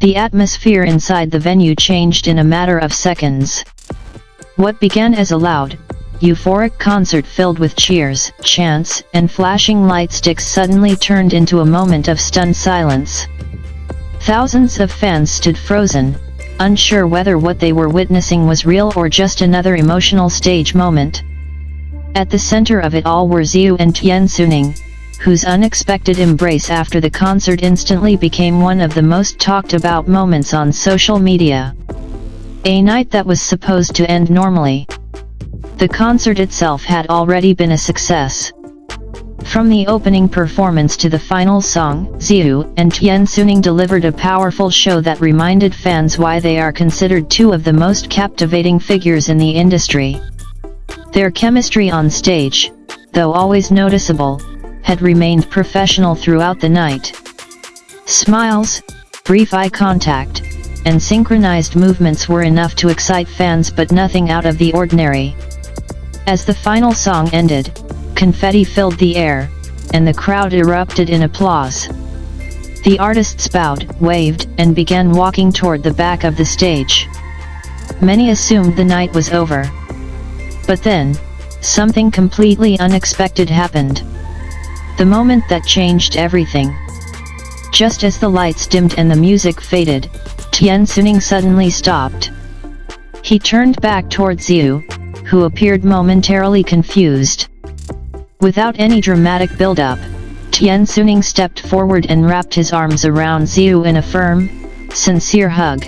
The atmosphere inside the venue changed in a matter of seconds. What began as a loud, euphoric concert filled with cheers, chants, and flashing light sticks suddenly turned into a moment of stunned silence. Thousands of fans stood frozen, unsure whether what they were witnessing was real or just another emotional stage moment. At the center of it all were Ziyu and Tian Xuning, whose unexpected embrace after the concert instantly became one of the most talked about moments on social media. A night that was supposed to end normally. The concert itself had already been a success. From the opening performance to the final song, Ziyu and Tian Xuning delivered a powerful show that reminded fans why they are considered two of the most captivating figures in the industry. Their chemistry on stage, though always noticeable, had remained professional throughout the night. Smiles, brief eye contact, and synchronized movements were enough to excite fans, but nothing out of the ordinary. As the final song ended, confetti filled the air, and the crowd erupted in applause. The artists bowed, waved, and began walking toward the back of the stage. Many assumed the night was over. But then, something completely unexpected happened. The moment that changed everything. Just as the lights dimmed and the music faded, Tian Xuning suddenly stopped. He turned back toward Ziyu, who appeared momentarily confused. Without any dramatic build-up, Tian Xuning stepped forward and wrapped his arms around Ziyu in a firm, sincere hug.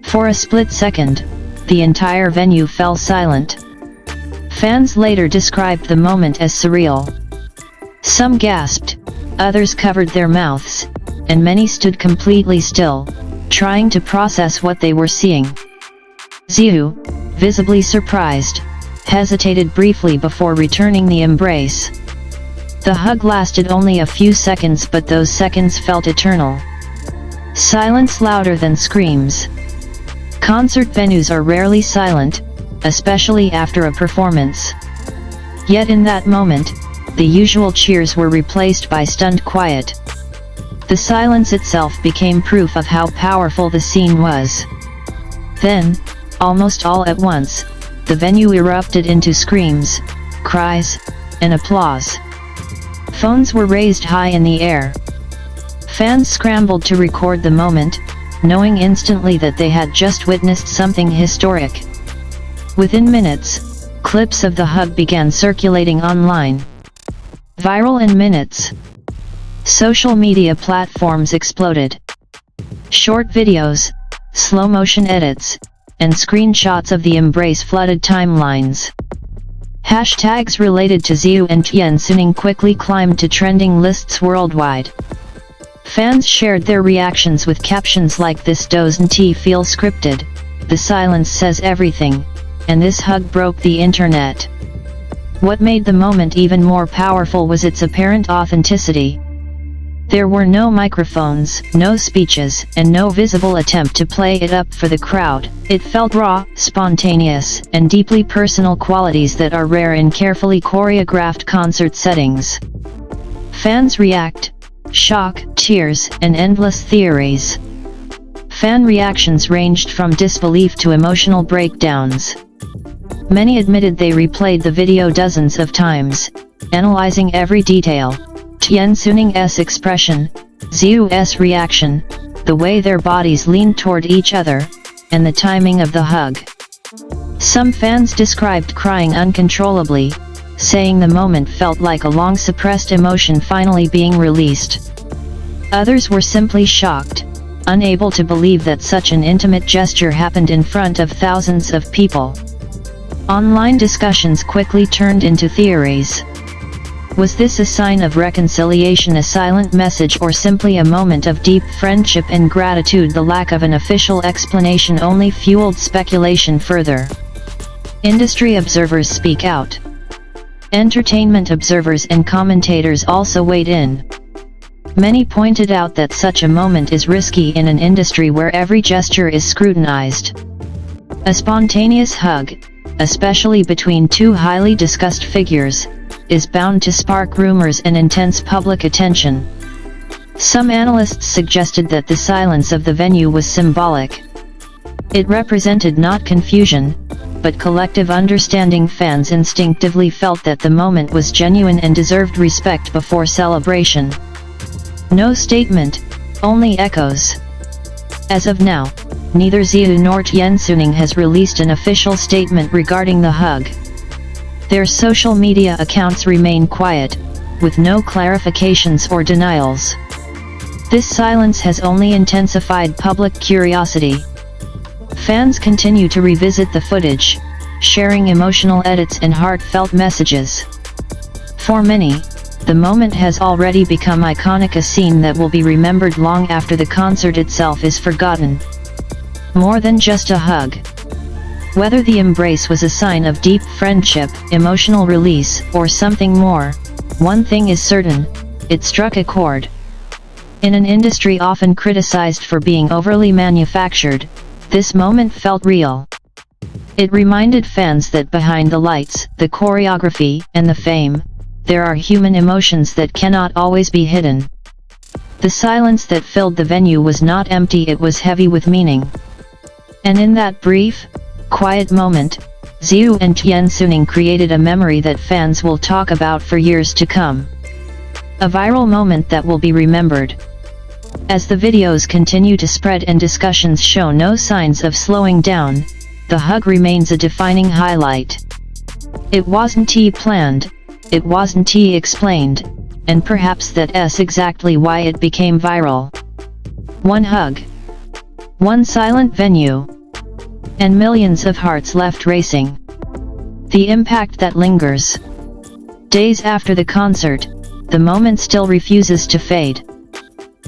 For a split second, the entire venue fell silent. Fans later described the moment as surreal. Some gasped, others covered their mouths, and many stood completely still, trying to process what they were seeing. Ziyu, visibly surprised, hesitated briefly before returning the embrace. The hug lasted only a few seconds, but those seconds felt eternal. Silence louder than screams. Concert venues are rarely silent, especially after a performance. Yet in that moment, the usual cheers were replaced by stunned quiet. The silence itself became proof of how powerful the scene was. Then, almost all at once, the venue erupted into screams, cries, and applause. Phones were raised high in the air. Fans scrambled to record the moment, knowing instantly that they had just witnessed something historic. Within minutes, clips of the hug began circulating online. Viral in minutes. Social media platforms exploded. Short videos, slow-motion edits, and screenshots of the embrace flooded timelines. Hashtags related to Ziyu and Tian Xuning quickly climbed to trending lists worldwide. Fans shared their reactions with captions like "This doesn't feel scripted," "The silence says everything," and "This hug broke the internet." What made the moment even more powerful was its apparent authenticity. There were no microphones, no speeches, and no visible attempt to play it up for the crowd. It felt raw, spontaneous, and deeply personal, qualities that are rare in carefully choreographed concert settings. Fans react: shock, tears, and endless theories. Fan reactions ranged from disbelief to emotional breakdowns. Many admitted they replayed the video dozens of times, analyzing every detail: Tian Xuning's expression, Ziyu's reaction, the way their bodies leaned toward each other, and the timing of the hug. Some fans described crying uncontrollably, saying the moment felt like a long-suppressed emotion finally being released. Others were simply shocked, unable to believe that such an intimate gesture happened in front of thousands of people. Online discussions quickly turned into theories. Was this a sign of reconciliation, a silent message, or simply a moment of deep friendship and gratitude? The lack of an official explanation only fueled speculation further. Industry observers speak out. Entertainment observers and commentators also weighed in. Many pointed out that such a moment is risky in an industry where every gesture is scrutinized. A spontaneous hug, especially between two highly discussed figures, is bound to spark rumors and intense public attention. Some analysts suggested that the silence of the venue was symbolic. It represented not confusion, but collective understanding. Fans instinctively felt that the moment was genuine and deserved respect before celebration. No statement, only echoes. As of now, neither Ziyu nor Xuning'S has released an official statement regarding the hug. Their social media accounts remain quiet, with no clarifications or denials. This silence has only intensified public curiosity. Fans continue to revisit the footage, sharing emotional edits and heartfelt messages. For many, the moment has already become iconic, a scene that will be remembered long after the concert itself is forgotten. More than just a hug. Whether the embrace was a sign of deep friendship, emotional release, or something more, one thing is certain: it struck a chord. In an industry often criticized for being overly manufactured, this moment felt real. It reminded fans that behind the lights, the choreography, and the fame, there are human emotions that cannot always be hidden. The silence that filled the venue was not empty, it was heavy with meaning. And in that brief, quiet moment, Ziyu and Xuning'S created a memory that fans will talk about for years to come. A viral moment that will be remembered. As the videos continue to spread and discussions show no signs of slowing down, the hug remains a defining highlight. It wasn't planned, it wasn't explained, and perhaps that's exactly why it became viral. One hug, one silent venue, and millions of hearts left racing. The impact that lingers. Days after the concert, the moment still refuses to fade.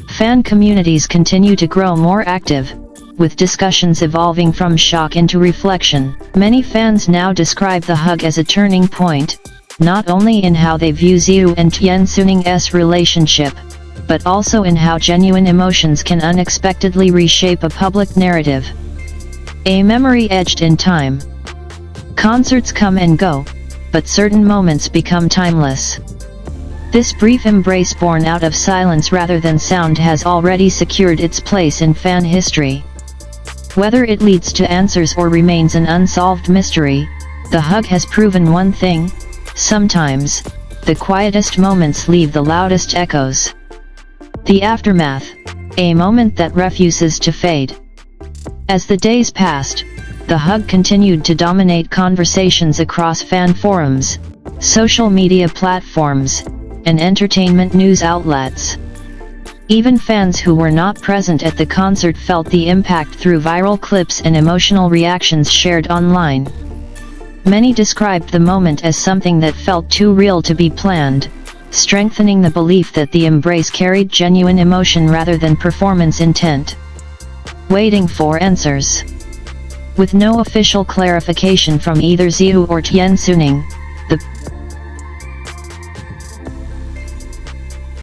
Fan communities continue to grow more active, with discussions evolving from shock into reflection. Many fans now describe the hug as a turning point, not only in how they view Ziyu and Xuning'S relationship, but also in how genuine emotions can unexpectedly reshape a public narrative. A memory etched in time. Concerts come and go, but certain moments become timeless. This brief embrace born out of silence rather than sound has already secured its place in fan history. Whether it leads to answers or remains an unsolved mystery, the hug has proven one thing: sometimes, the quietest moments leave the loudest echoes. The aftermath, a moment that refuses to fade. As the days passed, the hug continued to dominate conversations across fan forums, social media platforms, and entertainment news outlets. Even fans who were not present at the concert felt the impact through viral clips and emotional reactions shared online. Many described the moment as something that felt too real to be planned, strengthening the belief that the embrace carried genuine emotion rather than performance intent. Waiting for answers. With no official clarification from either Ziyu or Xuning'S, the